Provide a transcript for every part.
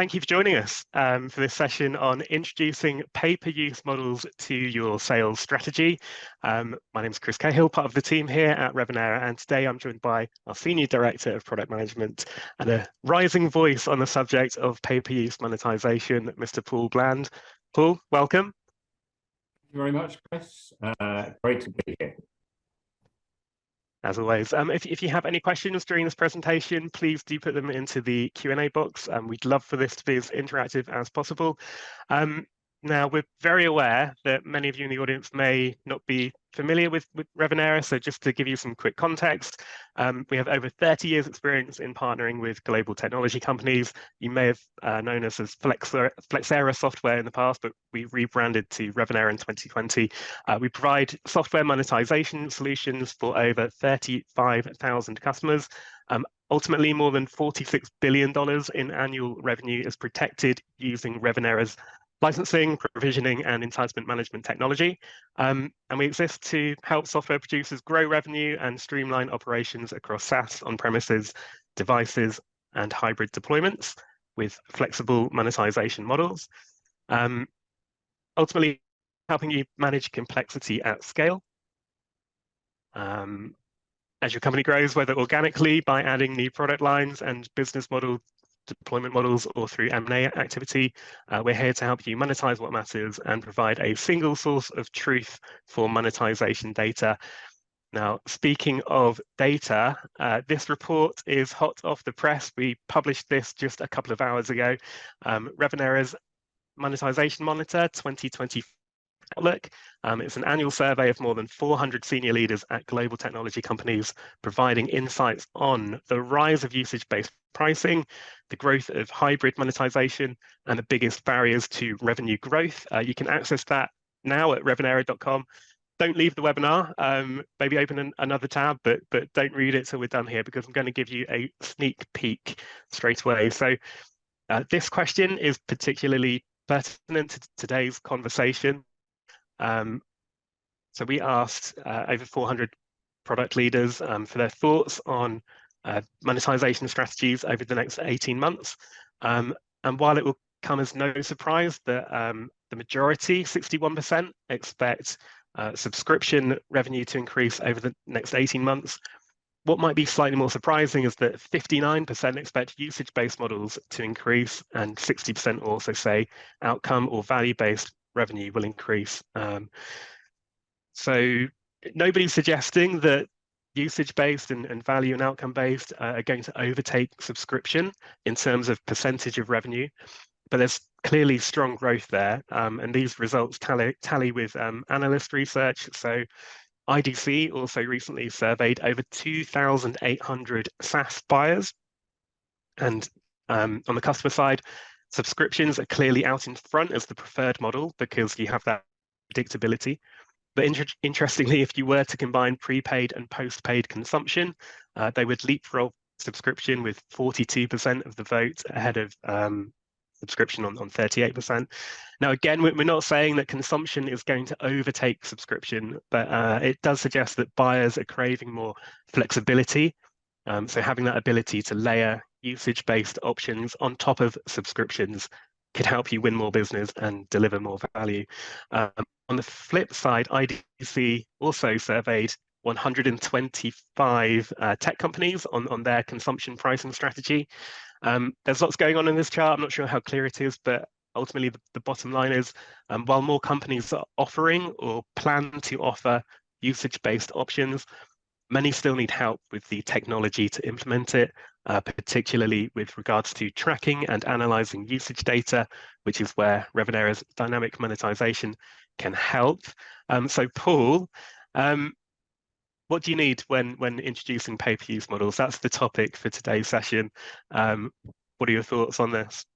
Thank you for joining us for this session on introducing pay-per-use models to your sales strategy. My name is Chris Cahill, part of the team here at Revenera, and today I'm joined by our Senior Director of Product Management and a rising voice on the subject of pay-per-use monetization, Mr. Paul Bland. Paul, welcome. Thank you very much, Chris. Great to be here. As always, if you have any questions during this presentation, please do put them into the Q&A box. We'd love for this to be as interactive as possible. Now, we're very aware that many of you in the audience may not be familiar with Revenera, so just to give you some quick context, we have over 30 years experience in partnering with global technology companies. You may have known us as Flexera Software in the past, but we rebranded to Revenera in 2020. We provide software monetization solutions for over 35,000 customers. Ultimately, more than $46 billion in annual revenue is protected using Revenera's licensing, provisioning, and entitlement management technology. And we exist to help software producers grow revenue and streamline operations across SaaS, on-premises, devices, and hybrid deployments with flexible monetization models. Ultimately, helping you manage complexity at scale. As your company grows, whether organically by adding new product lines and business model deployment models or through M&A activity, we're here to help you monetize what matters and provide a single source of truth for monetization data. Now, speaking of data, this report is hot off the press. We published this just a couple of hours ago. Revenera's Monetization Monitor 2020 Outlook. It's an annual survey of more than 400 senior leaders at global technology companies, providing insights on the rise of usage-based pricing, the growth of hybrid monetization, and the biggest barriers to revenue growth. You can access that now at revenera.com. Don't leave the webinar. Maybe open another tab, but don't read it till we're done here, because I'm going to give you a sneak peek straight away. So this question is particularly pertinent to today's conversation. So we asked over 400 product leaders for their thoughts on monetization strategies over the next 18 months. And while it will come as no surprise that the majority, 61%, expect subscription revenue to increase over the next 18 months, what might be slightly more surprising is that 59% expect usage-based models to increase, and 60% also say outcome or value-based revenue will increase. So nobody's suggesting that usage-based and value and outcome-based are going to overtake subscription in terms of percentage of revenue, but there's clearly strong growth there. And these results tally with analyst research. So IDC also recently surveyed over 2,800 SaaS buyers. And on the customer side, subscriptions are clearly out in front as the preferred model because you have that predictability. But interestingly, if you were to combine prepaid and postpaid consumption, they would leapfrog subscription with 42% of the vote ahead of subscription on 38%. Now, again, we're not saying that consumption is going to overtake subscription, but it does suggest that buyers are craving more flexibility. So having that ability to layer usage-based options on top of subscriptions could help you win more business and deliver more value. On the flip side, IDC also surveyed 125 tech companies on their consumption pricing strategy. There's lots going on in this chart. I'm not sure how clear it is, but ultimately the bottom line is while more companies are offering or plan to offer usage-based options, many still need help with the technology to implement it, particularly with regards to tracking and analyzing usage data, which is where Revenera's dynamic monetization can help. So Paul, what do you need when introducing pay-per-use models? That's the topic for today's session. What are your thoughts on this?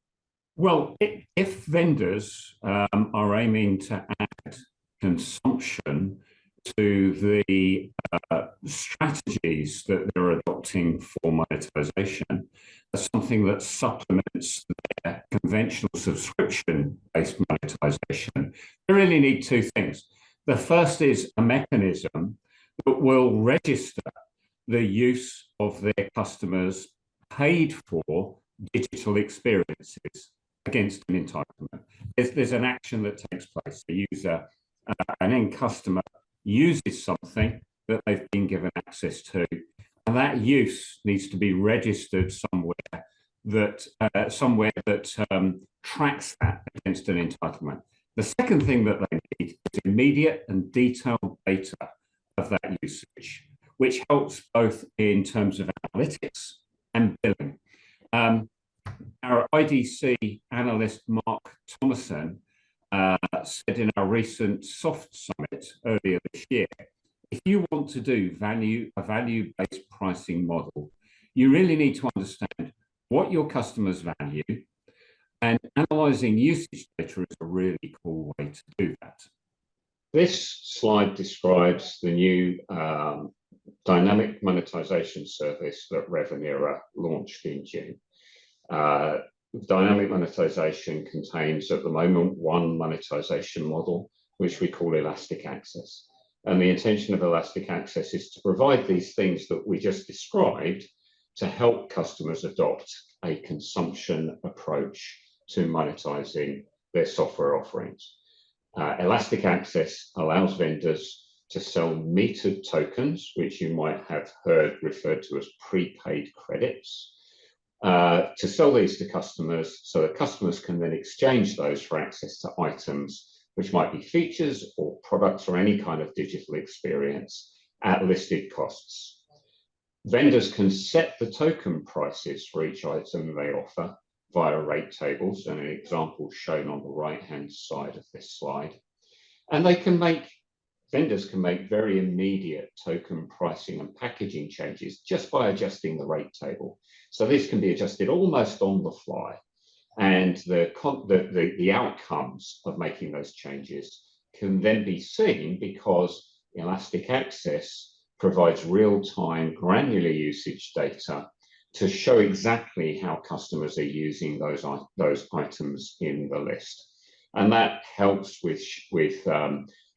Well, if vendors are aiming to add consumption to the strategies that they're adopting for monetization, as something that supplements their conventional subscription-based monetization, they really need two things. The first is a mechanism that will register the use of their customers' paid for digital experiences against an entitlement. There's an action that takes place. The user, an end customer, uses something that they've been given access to, and that use needs to be registered somewhere that tracks that against an entitlement. The second thing that they need is immediate and detailed data of that usage, which helps both in terms of analytics and billing. Our IDC analyst, Mark Thomason, said in our recent soft summit earlier this year, if you want to do a value-based pricing model, you really need to understand what your customers value, and analysing usage data is a really cool way to do that. This slide describes the new dynamic monetization service that Revenera launched in June. Dynamic monetization contains, at the moment, one monetization model, which we call elastic access. And the intention of elastic access is to provide these things that we just described to help customers adopt a consumption approach to monetizing their software offerings. Elastic access allows vendors to sell metered tokens, which you might have heard referred to as prepaid credits, to sell these to customers so that customers can then exchange those for access to items, which might be features or products or any kind of digital experience at listed costs. Vendors can set the token prices for each item they offer via rate tables, and an example shown on the right-hand side of this slide. And vendors can make very immediate token pricing and packaging changes just by adjusting the rate table. So this can be adjusted almost on the fly. And the outcomes of making those changes can then be seen because elastic access provides real-time granular usage data to show exactly how customers are using those items in the list. And that helps with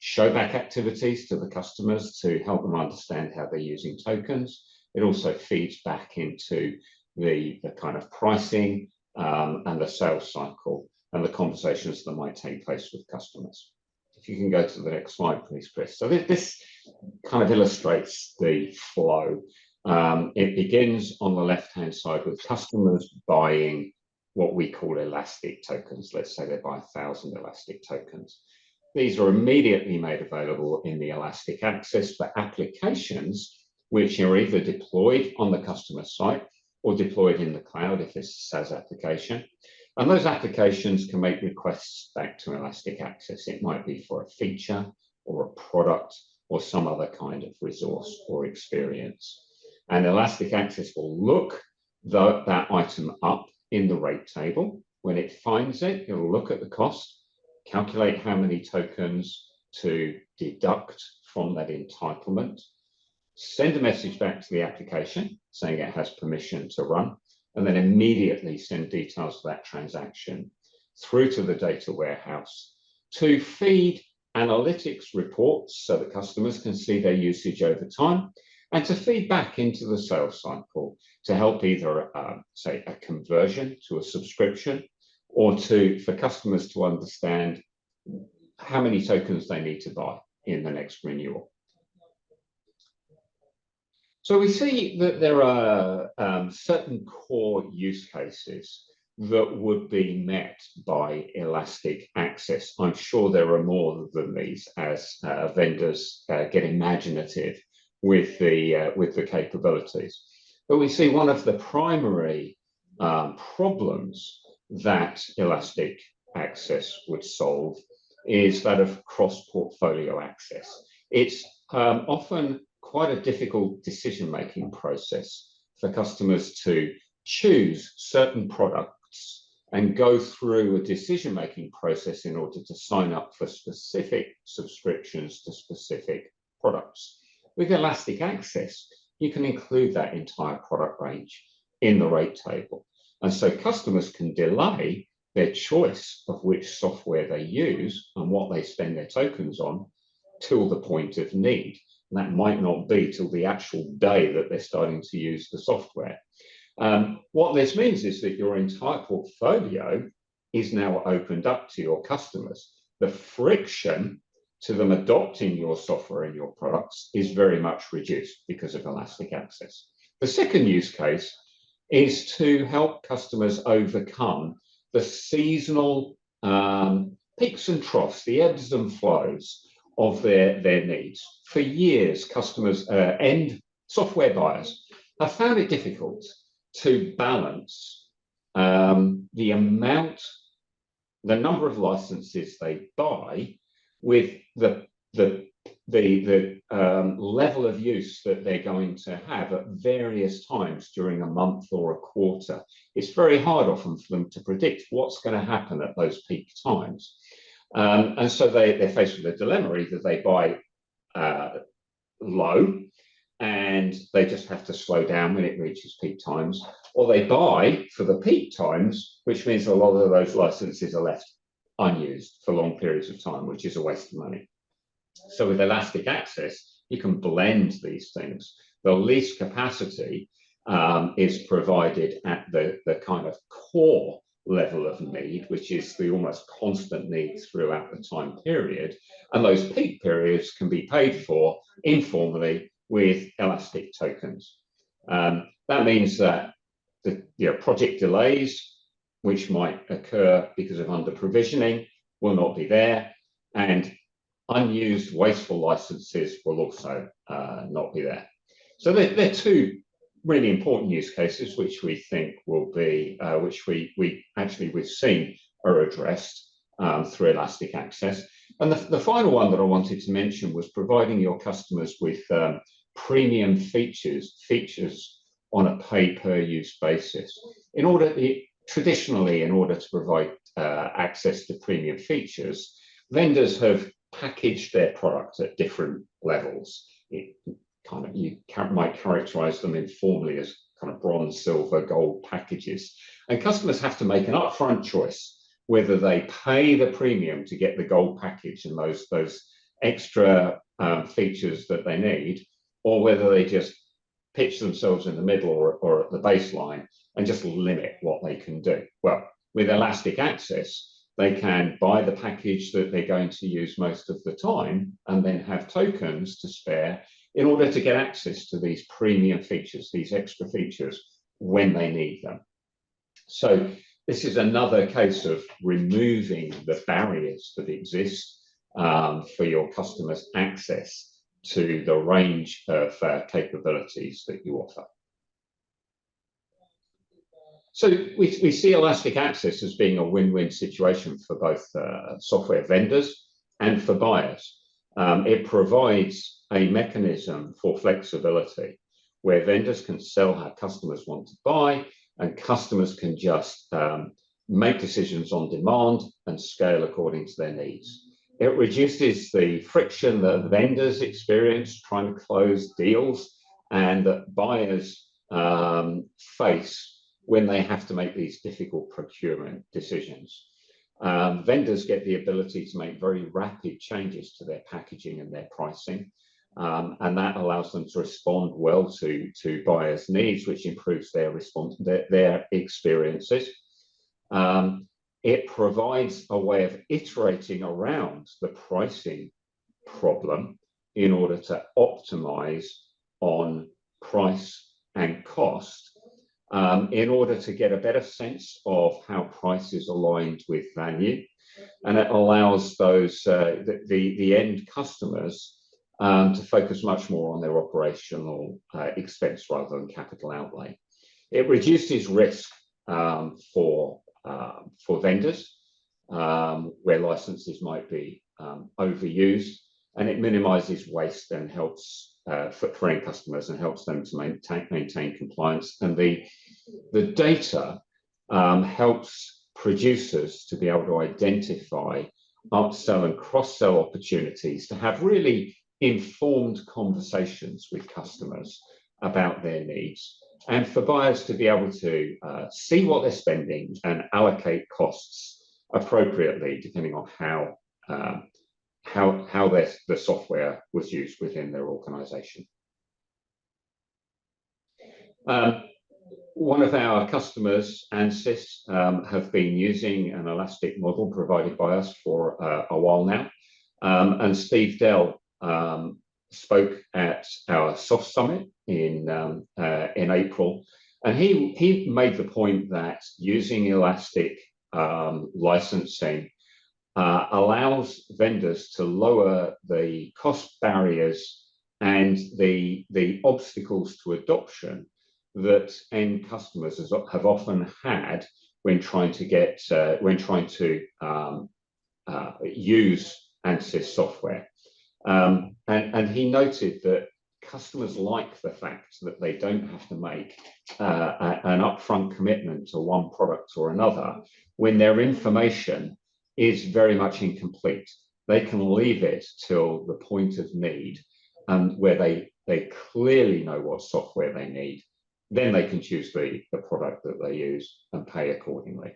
showback activities to the customers to help them understand how they're using tokens. It also feeds back into the kind of pricing and the sales cycle and the conversations that might take place with customers. If you can go to the next slide, please, Chris. So this kind of illustrates the flow. It begins on the left-hand side with customers buying what we call elastic tokens. Let's say they buy 1,000 elastic tokens. These are immediately made available in the elastic access for applications which are either deployed on the customer site or deployed in the cloud if it's a SaaS application. And those applications can make requests back to elastic access. It might be for a feature or a product or some other kind of resource or experience. And elastic access will look that item up in the rate table. When it finds it, it'll look at the cost, calculate how many tokens to deduct from that entitlement, send a message back to the application saying it has permission to run, and then immediately send details of that transaction through to the data warehouse to feed analytics reports so that customers can see their usage over time, and to feed back into the sales cycle to help either, say, a conversion to a subscription, or for customers to understand how many tokens they need to buy in the next renewal. So we see that there are certain core use cases that would be met by elastic access. I'm sure there are more than these as vendors get imaginative with the capabilities. But we see one of the primary problems that elastic access would solve is that of cross-portfolio access. It's often quite a difficult decision-making process for customers to choose certain products and go through a decision-making process in order to sign up for specific subscriptions to specific products. With elastic access, you can include that entire product range in the rate table. And so customers can delay their choice of which software they use and what they spend their tokens on till the point of need. And that might not be till the actual day that they're starting to use the software. What this means is that your entire portfolio is now opened up to your customers. The friction to them adopting your software and your products is very much reduced because of elastic access. The second use case is to help customers overcome the seasonal peaks and troughs, the ebbs and flows of their needs. For years, customers and software buyers have found it difficult to balance the number of licenses they buy with the level of use that they're going to have at various times during a month or a quarter. It's very hard often for them to predict what's going to happen at those peak times. And so they're faced with a dilemma. Either they buy low and they just have to slow down when it reaches peak times, or they buy for the peak times, which means a lot of those licenses are left unused for long periods of time, which is a waste of money. So with elastic access, you can blend these things. The least capacity is provided at the kind of core level of need, which is the almost constant need throughout the time period. And those peak periods can be paid for informally with elastic tokens. That means that the project delays, which might occur because of under provisioning, will not be there, and unused wasteful licenses will also not be there. So they're two really important use cases which we think will be, which we've seen are addressed through elastic access. And the final one that I wanted to mention was providing your customers with premium features on a pay-per-use basis. Traditionally, in order to provide access to premium features, vendors have packaged their products at different levels. You might characterize them informally as kind of bronze, silver, gold packages. And customers have to make an upfront choice whether they pay the premium to get the gold package and those extra features that they need, or whether they just pitch themselves in the middle or at the baseline and just limit what they can do. Well, with elastic access, they can buy the package that they're going to use most of the time and then have tokens to spare in order to get access to these premium features, these extra features, when they need them. So this is another case of removing the barriers that exist for your customers' access to the range of capabilities that you offer. So we see elastic access as being a win-win situation for both software vendors and for buyers. It provides a mechanism for flexibility where vendors can sell how customers want to buy, and customers can just make decisions on demand and scale according to their needs. It reduces the friction that vendors experience trying to close deals and that buyers face when they have to make these difficult procurement decisions. Vendors get the ability to make very rapid changes to their packaging and their pricing, and that allows them to respond well to buyers' needs, which improves their experiences. It provides a way of iterating around the pricing problem in order to optimize on price and cost, in order to get a better sense of how price is aligned with value. And it allows those the end customers to focus much more on their operational expense rather than capital outlay. It reduces risk for vendors where licenses might be overused, and it minimizes waste and helps for end customers and helps them to maintain compliance. And the data helps producers to be able to identify upsell and cross-sell opportunities to have really informed conversations with customers about their needs, and for buyers to be able to see what they're spending and allocate costs appropriately depending on how the software was used within their organization. one of our customers, Ansys, have been using an elastic model provided by us for a while now. And Steve Dell spoke at our Soft Summit in April, and he made the point that using elastic licensing allows vendors to lower the cost barriers and the obstacles to adoption that end customers have often had when trying to use Ansys software. And he noted that customers like the fact that they don't have to make an upfront commitment to one product or another when their information is very much incomplete. They can leave it till the point of need, and where they clearly know what software they need. Then they can choose the product that they use and pay accordingly.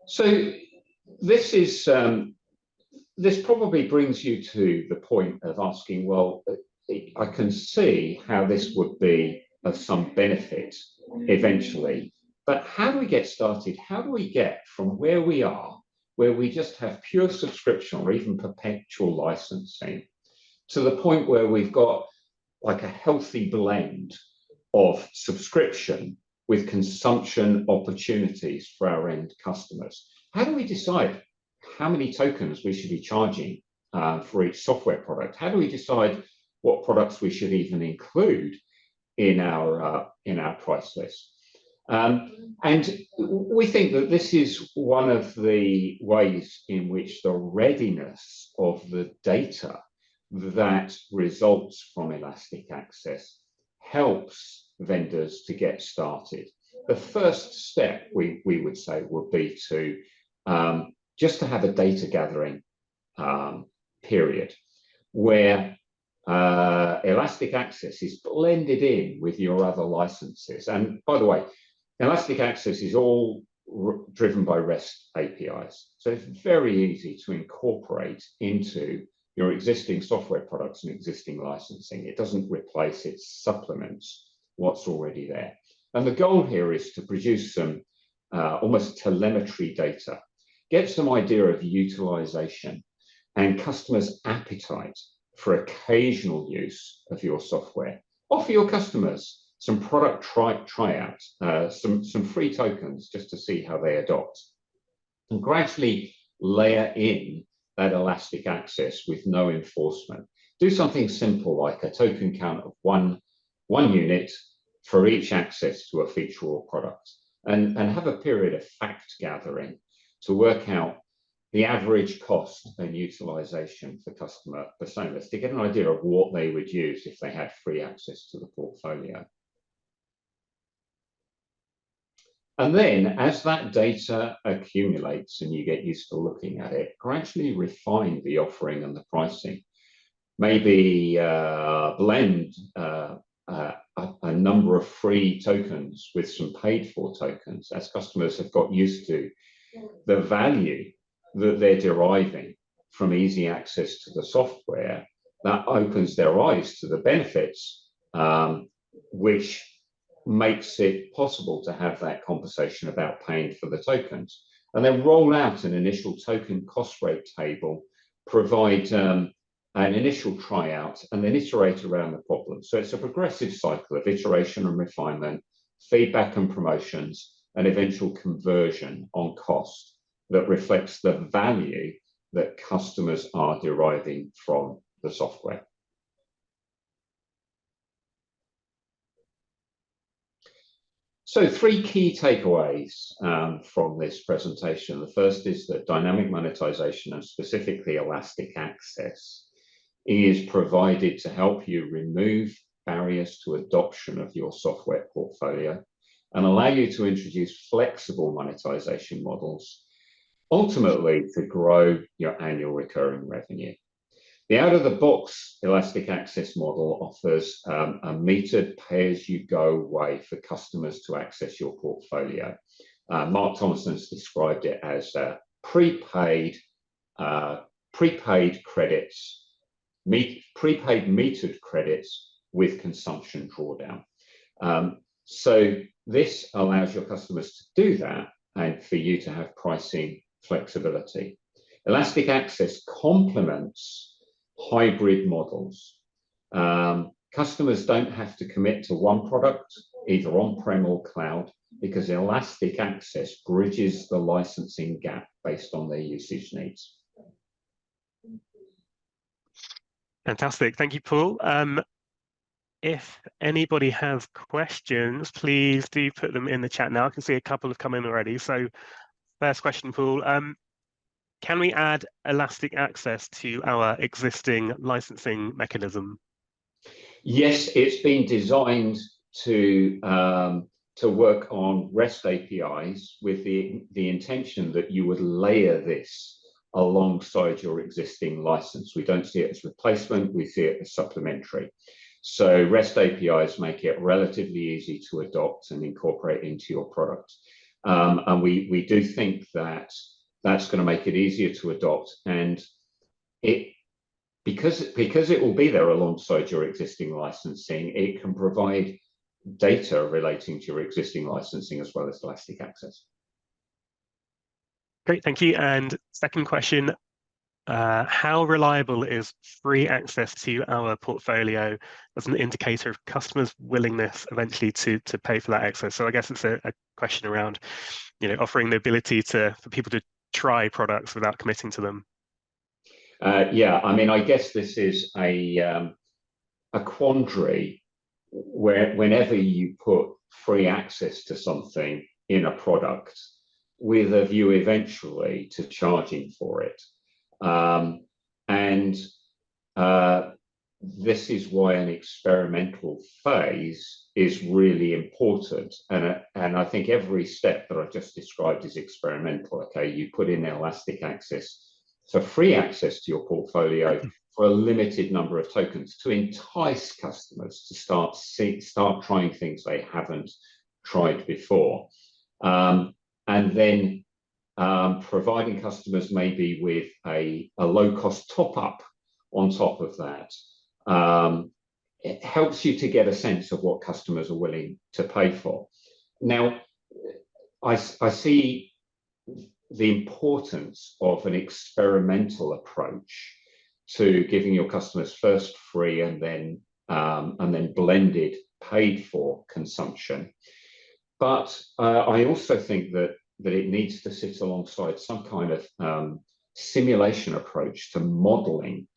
So this probably brings you to the point of asking, well, I can see how this would be of some benefit eventually, but how do we get started? How do we get from where we are, where we just have pure subscription or even perpetual licensing, to the point where we've got like a healthy blend of subscription with consumption opportunities for our end customers? How do we decide how many tokens we should be charging for each software product? How do we decide what products we should even include in our price list? And we think that this is one of the ways in which the readiness of the data that results from elastic access helps vendors to get started. The first step, we would say, would be to just to have a data gathering period where elastic access is blended in with your other licenses. And by the way, elastic access is all driven by REST APIs. So it's very easy to incorporate into your existing software products and existing licensing. It doesn't replace, it supplements what's already there. And the goal here is to produce some almost telemetry data, get some idea of utilization and customers' appetite for occasional use of your software. Offer your customers some product tryout, some free tokens just to see how they adopt, and gradually layer in that elastic access with no enforcement. Do something simple like a token count of one unit for each access to a feature or product, and have a period of fact gathering to work out the average cost and utilization for customer personas to get an idea of what they would use if they had free access to the portfolio. And then as that data accumulates and you get used to looking at it, gradually refine the offering and the pricing. Maybe blend a number of free tokens with some paid for tokens as customers have got used to the value that they're deriving from easy access to the software. That opens their eyes to the benefits, which makes it possible to have that conversation about paying for the tokens. And then roll out an initial token cost rate table, provide an initial tryout, and then iterate around the problem. So it's a progressive cycle of iteration and refinement, feedback and promotions, and eventual conversion on cost that reflects the value that customers are deriving from the software. So 3 key takeaways from this presentation. The first is that dynamic monetization, and specifically elastic access, is provided to help you remove barriers to adoption of your software portfolio and allow you to introduce flexible monetization models, ultimately to grow your annual recurring revenue. The out-of-the-box elastic access model offers a metered pay-as-you-go way for customers to access your portfolio. Mark Thompson has described it as prepaid credits, prepaid metered credits with consumption drawdown. So this allows your customers to do that and for you to have pricing flexibility. Elastic access complements hybrid models. Customers don't have to commit to one product, either on-prem or cloud, because elastic access bridges the licensing gap based on their usage needs. Fantastic. Thank you, Paul. If anybody has questions, please do put them in the chat now. I can see a couple have come in already. So first question, Paul. Can we add elastic access to our existing licensing mechanism? Yes, it's been designed to work on REST APIs with the intention that you would layer this alongside your existing license. We don't see it as replacement, we see it as supplementary. So REST APIs make it relatively easy to adopt and incorporate into your product. And we do think that that's going to make it easier to adopt, and because it will be there alongside your existing licensing, it can provide data relating to your existing licensing as well as elastic access. Great, thank you. And second question, how reliable is free access to our portfolio as an indicator of customers' willingness eventually to pay for that access? So I guess it's a question around, offering the ability for people to try products without committing to them. Yeah, I mean, I guess this is a quandary where whenever you put free access to something in a product with a view eventually to charging for it. And this is why an experimental phase is really important. And I think every step that I just described is experimental. Okay, you put in elastic access for free access to your portfolio for a limited number of tokens to entice customers to start trying things they haven't tried before. And then providing customers maybe with a low-cost top-up on top of that. It helps you to get a sense of what customers are willing to pay for. Now, I see the importance of an experimental approach to giving your customers first free and then blended paid for consumption. But I also think that it needs to sit alongside some kind of simulation approach to modeling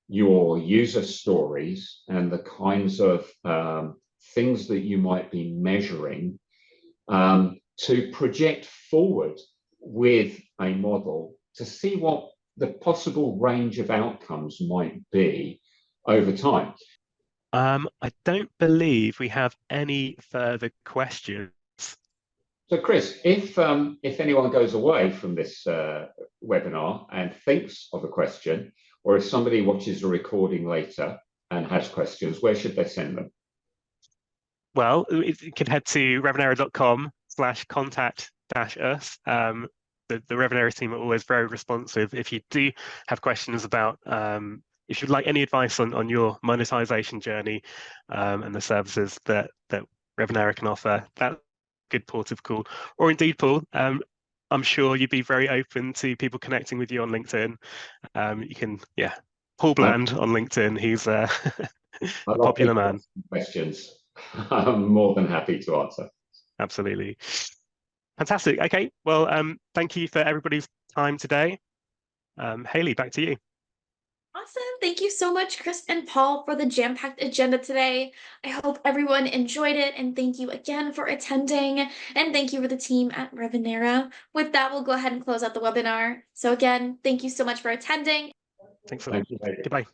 your user stories and the kinds of things that you might be measuring to project forward with a model to see what the possible range of outcomes might be over time. I don't believe we have any further questions. So Chris, if anyone goes away from this webinar and thinks of a question, or if somebody watches a recording later and has questions, where should they send them? Well, you can head to revenera.com/contact-us. The Revenera team are always very responsive. If you do have questions about, if you'd like any advice on your monetization journey and the services that Revenera can offer, that's a good port of call. Or indeed, Paul, I'm sure you'd be very open to people connecting with you on LinkedIn. You can, Paul Bland on LinkedIn. He's a popular man. Questions. I'm more than happy to answer. Absolutely. Fantastic. Okay. Well, thank you for everybody's time today. Hayley, back to you. Awesome. Thank you so much, Chris and Paul, for the jam-packed agenda today. I hope everyone enjoyed it, and thank you again for attending, and thank you for the team at Revenera. With that, we'll go ahead and close out the webinar. So again, thank you so much for attending. Thanks a lot. Goodbye.